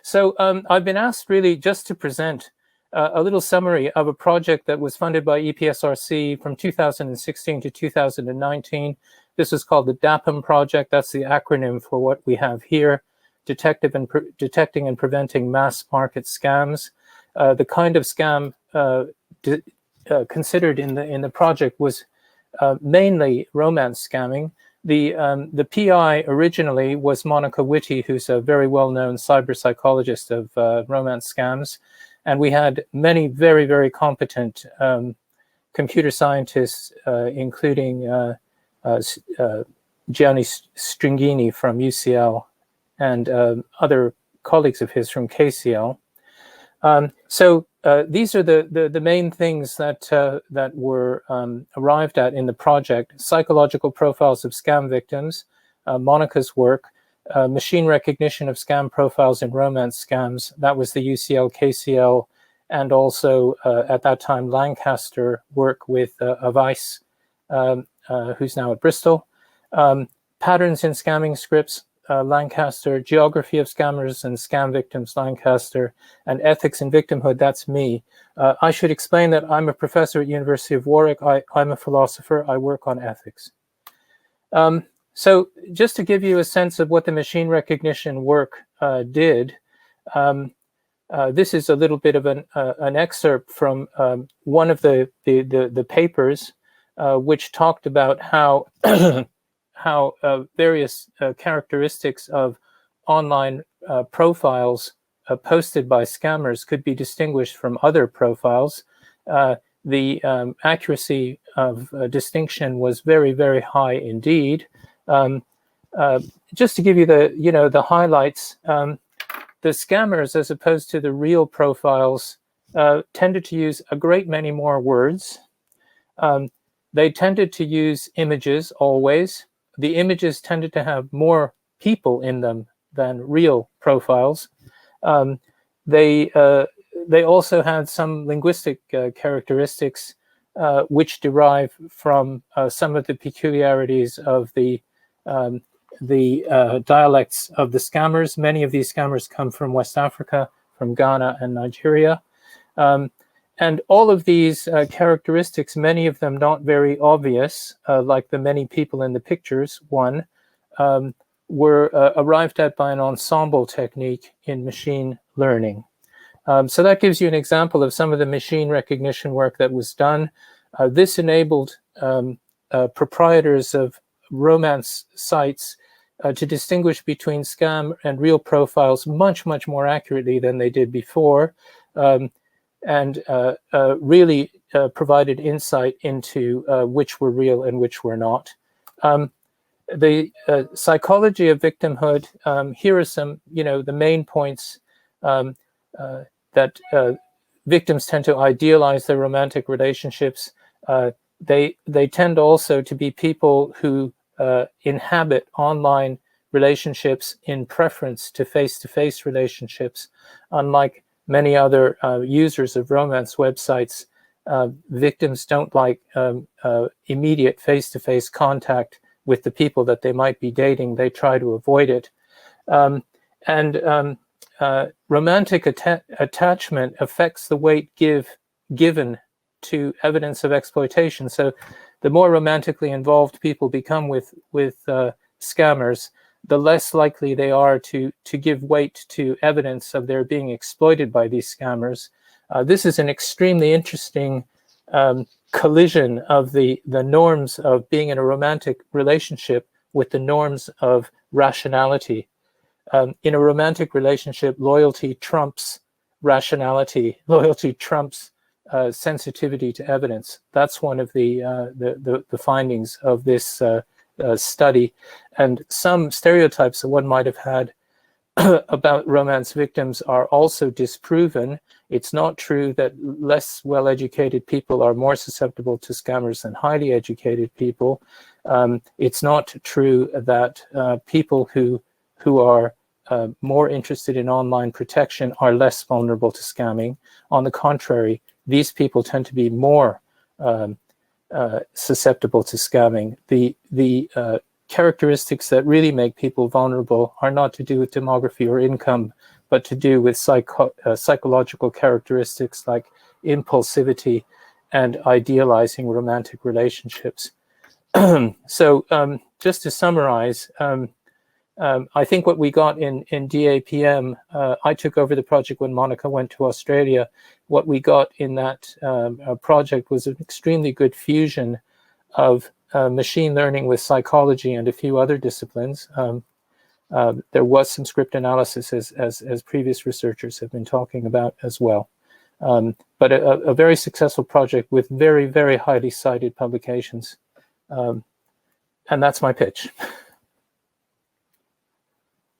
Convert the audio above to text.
So I've been asked really just to present a little summary of a project that was funded by EPSRC from 2016 to 2019. This is called the DAPM project. That's the acronym for what we have here: Detecting and Preventing Mass Market Scams. The kind of scam considered in the project was mainly romance scamming. The PI originally was Monica Whitty, who's a very well-known cyber psychologist of romance scams. And we had many very, very competent computer scientists, including Gianni Stringini from UCL and other colleagues of his from KCL. So these are the main things that were arrived at in the project: psychological profiles of scam victims, Monica's work, machine recognition of scam profiles in romance scams. That was the UCL, KCL, and also at that time Lancaster work with Avice, who's now at Bristol. Patterns in scamming scripts, Lancaster, geography of scammers and scam victims, Lancaster, and ethics in victimhood, that's me. I should explain that I'm a professor at University of Warwick. I'm a philosopher. I work on ethics. So just to give you a sense of what the machine recognition work did, this is a little bit of an excerpt from one of the papers, which talked about how how various characteristics of online profiles posted by scammers could be distinguished from other profiles. The accuracy of distinction was very, very high indeed. Just to give you the highlights, the scammers, as opposed to the real profiles, tended to use a great many more words. They tended to use images always. The images tended to have more people in them than real profiles. They also had some linguistic characteristics which derive from some of the peculiarities of the dialects of the scammers. Many of these scammers come from West Africa, from Ghana and Nigeria. And all of these characteristics, many of them not very obvious, like the many people in the pictures, were arrived at by an ensemble technique in machine learning. So that gives you an example of some of the machine recognition work that was done. This enabled proprietors of romance sites to distinguish between scam and real profiles much, much more accurately than they did before. And really provided insight into which were real and which were not. The psychology of victimhood, here are some, the main points that victims tend to idealize their romantic relationships. They tend also to be people who inhabit online relationships in preference to face-to-face relationships, unlike many other users of romance websites. Victims don't like immediate face-to-face contact with the people that they might be dating. They try to avoid it. Romantic attachment affects the weight given to evidence of exploitation. So the more romantically involved people become with scammers, the less likely they are to give weight to evidence of their being exploited by these scammers. This is an extremely interesting collision of the norms of being in a romantic relationship with the norms of rationality. In a romantic relationship, loyalty trumps rationality. Loyalty trumps sensitivity to evidence. That's one of the findings of this study. And some stereotypes that one might have had about romance victims are also disproven. It's not true that less well-educated people are more susceptible to scammers than highly educated people. It's not true that people who are more interested in online protection are less vulnerable to scamming. On the contrary, these people tend to be more susceptible to scamming. The characteristics that really make people vulnerable are not to do with demography or income, but to do with psychological characteristics like impulsivity and idealizing romantic relationships. So just to summarize, I think what we got in DAPM, I took over the project when Monica went to Australia. What we got in that project was an extremely good fusion of machine learning with psychology and a few other disciplines. There was some script analysis, as previous researchers have been talking about as well. But a very successful project with very, very highly cited publications. And that's my pitch.